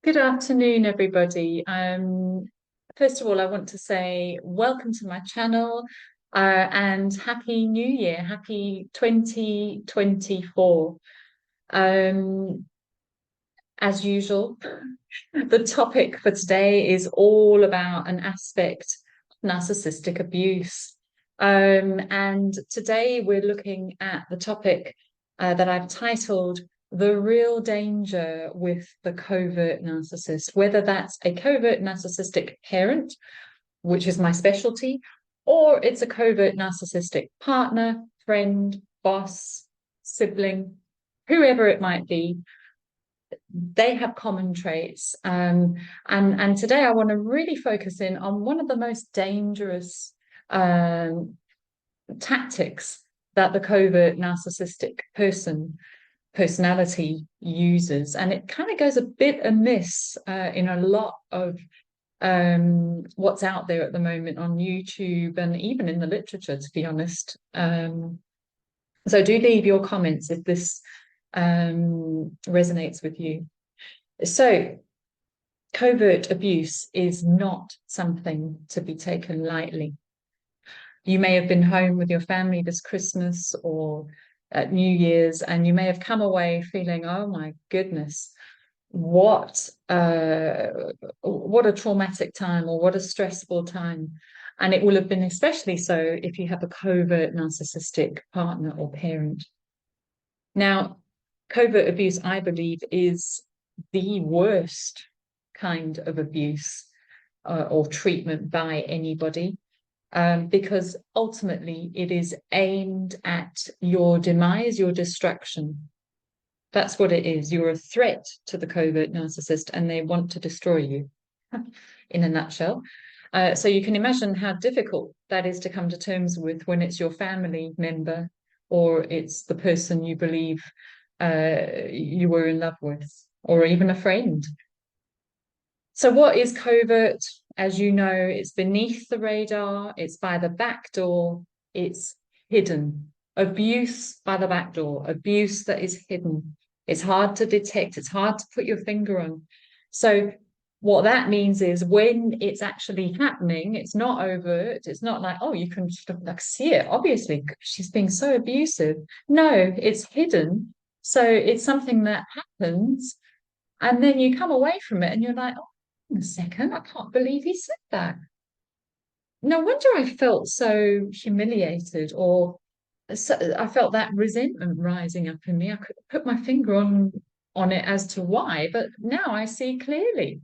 Good afternoon, everybody. First of all, I want to say welcome to my channel and Happy New Year, Happy 2024. Um, as usual, the topic for today is all about an aspect of narcissistic abuse. And today we're looking at the topic that I've titled The Real Danger with the Covert Narcissist, whether that's a covert narcissistic parent, which is my specialty, or it's a covert narcissistic partner, friend, boss, sibling, whoever it might be. They have common traits. And today I want to really focus in on one of the most dangerous tactics that the covert narcissistic personality uses. And it kind of goes a bit amiss in a lot of what's out there at the moment on YouTube and even in the literature, to be honest. So do leave your comments if this resonates with you. So covert abuse is not something to be taken lightly. You may have been home with your family this Christmas or at New Year's, and you may have come away feeling, oh my goodness, what a traumatic time, or what a stressful time. And it will have been especially so if you have a covert narcissistic partner or parent. Now, covert abuse, I believe, is the worst kind of abuse or treatment by anybody, because ultimately it is aimed at your demise, your destruction. That's what it is. You're a threat to the covert narcissist, and they want to destroy you, in a nutshell. So you can imagine how difficult that is to come to terms with when it's your family member or it's the person you believe you were in love with, or even a friend. So what is covert? As you know, it's beneath the radar, it's by the back door, it's hidden. Abuse by the back door, abuse that is hidden. It's hard to detect, it's hard to put your finger on. So what that means is when it's actually happening, it's not overt, it's not like, oh, you can just like see it, obviously, she's being so abusive. No, it's hidden. So it's something that happens, and then you come away from it and you're like, oh, a second, I can't believe he said that. No wonder I felt so humiliated, or so I felt that resentment rising up in me. I couldn't put my finger on it as to why, but now I see clearly.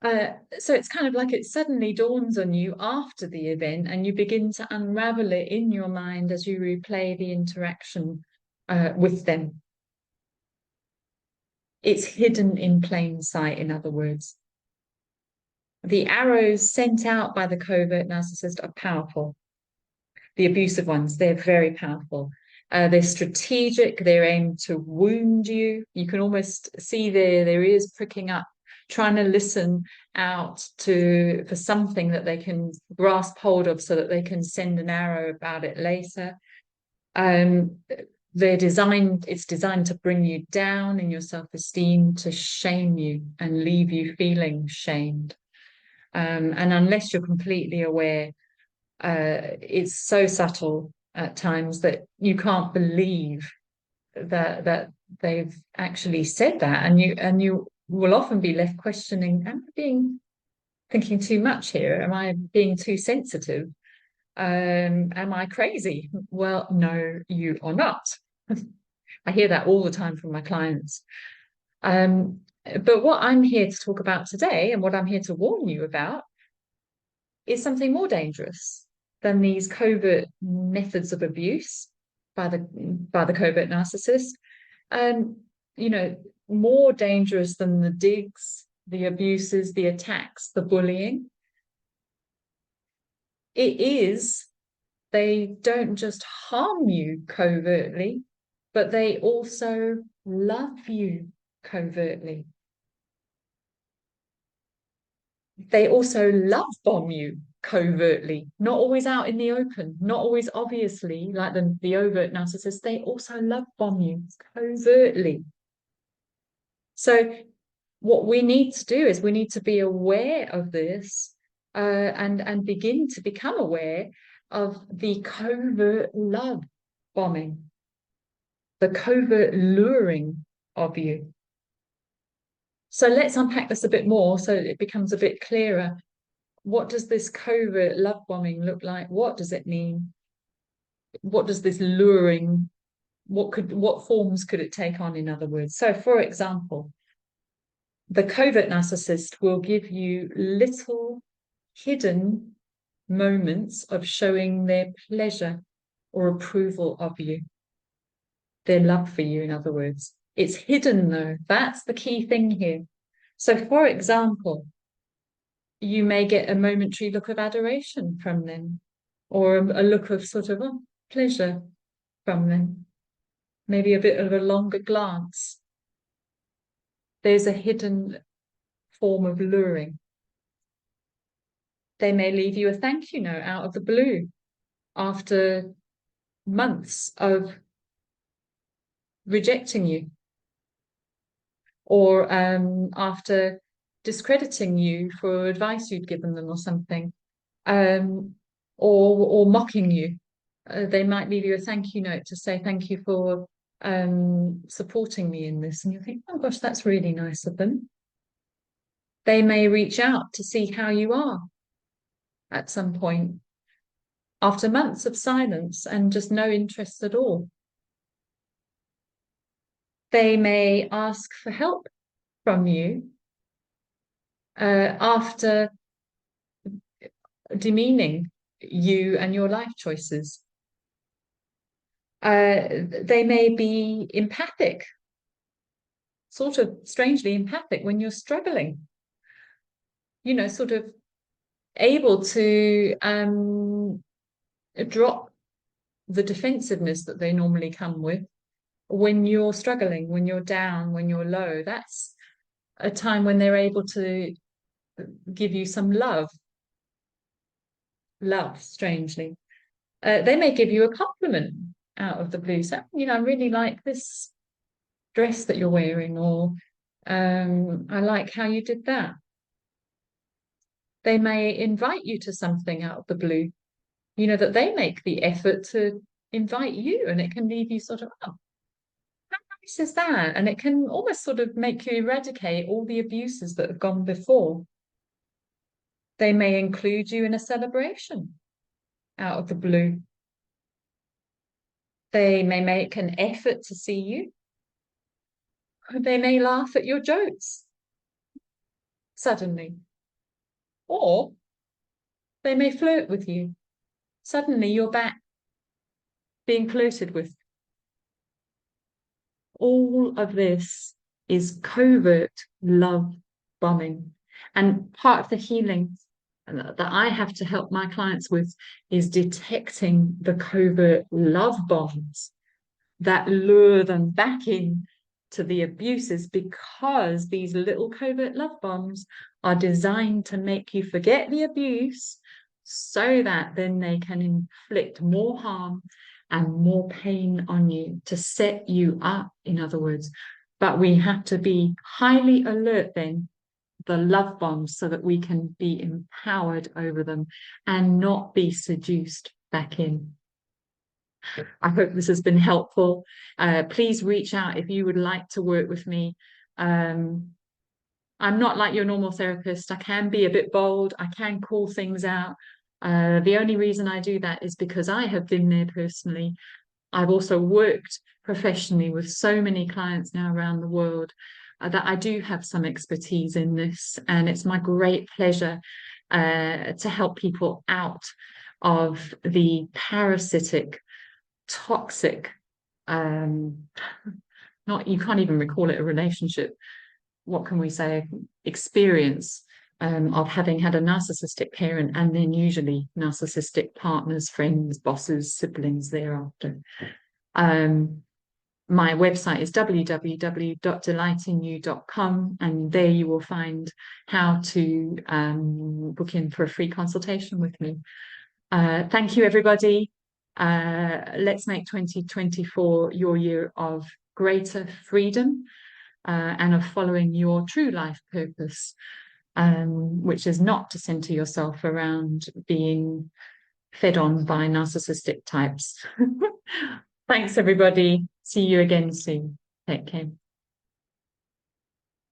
So it's kind of like it suddenly dawns on you after the event, and you begin to unravel it in your mind as you replay the interaction with them. It's hidden in plain sight, in other words. The arrows sent out by the covert narcissist are powerful. The abusive ones, they're very powerful. They're strategic, they're aimed to wound you. You can almost see their ears pricking up, trying to listen out for something that they can grasp hold of so that they can send an arrow about it later. It's designed to bring you down in your self-esteem, to shame you and leave you feeling shamed. And unless you're completely aware, it's so subtle at times that you can't believe that they've actually said that, and you will often be left questioning, am I thinking too much here? Am I being too sensitive? Am I crazy? Well, no, you are not. I hear that all the time from my clients. But what I'm here to talk about today, and what I'm here to warn you about, is something more dangerous than these covert methods of abuse by the covert narcissist. And more dangerous than the digs, the abuses, the attacks, the bullying. It is, they don't just harm you covertly, but they also love you covertly. They also love bomb you covertly, not always out in the open, not always obviously like the overt narcissist. They also love bomb you covertly. So what we need to do is we need to be aware of this, and begin to become aware of the covert love bombing, the covert luring of you. So let's unpack this a bit more so it becomes a bit clearer. What does this covert love bombing look like? What does it mean? What does this luring, what forms could it take on, in other words? So for example, the covert narcissist will give you little hidden moments of showing their pleasure or approval of you, their love for you, in other words. It's hidden though. That's the key thing here. So for example, you may get a momentary look of adoration from them, or a look of sort of pleasure from them, maybe a bit of a longer glance. There's a hidden form of luring. They may leave you a thank you note out of the blue after months of rejecting you, or after discrediting you for advice you'd given them or something, or mocking you. They might leave you a thank you note to say thank you for supporting me in this, and you think, oh gosh, that's really nice of them. They may reach out to see how you are at some point after months of silence and just no interest at all. They may ask for help from you after demeaning you and your life choices. They may be empathic, sort of strangely empathic when you're struggling, you know, sort of able to drop the defensiveness that they normally come with when you're struggling, when you're down, when you're low. That's a time when they're able to give you some love, strangely. They may give you a compliment out of the blue. So, you know, I really like this dress that you're wearing, or I like how you did that. They may invite you to something out of the blue, you know, that they make the effort to invite you, and it can leave you sort of, oh, how nice is that? And it can almost sort of make you eradicate all the abuses that have gone before. They may include you in a celebration out of the blue. They may make an effort to see you. They may laugh at your jokes suddenly. Or they may flirt with you. Suddenly you're back being flirted with. All of this is covert love bombing. And part of the healing that I have to help my clients with is detecting the covert love bombs that lure them back in to the abuses, because these little covert love bombs are designed to make you forget the abuse, so that then they can inflict more harm and more pain on you, to set you up, in other words. But we have to be highly alert then, the love bombs, so that we can be empowered over them and not be seduced back in. I hope this has been helpful. Please reach out if you would like to work with me. I'm not like your normal therapist. I can be a bit bold. I can call things out. The only reason I do that is because I have been there personally. I've also worked professionally with so many clients now around the world that I do have some expertise in this. And it's my great pleasure to help people out of the parasitic, toxic, not, you can't even recall it a relationship, what can we say, experience of having had a narcissistic parent, and then usually narcissistic partners, friends, bosses, siblings thereafter. My website is www.delightinyou.com, and there you will find how to book in for a free consultation with me. Thank you, everybody. Let's make 2024 your year of greater freedom, and of following your true life purpose, which is not to center yourself around being fed on by narcissistic types. Thanks, everybody. See you again soon. Take care.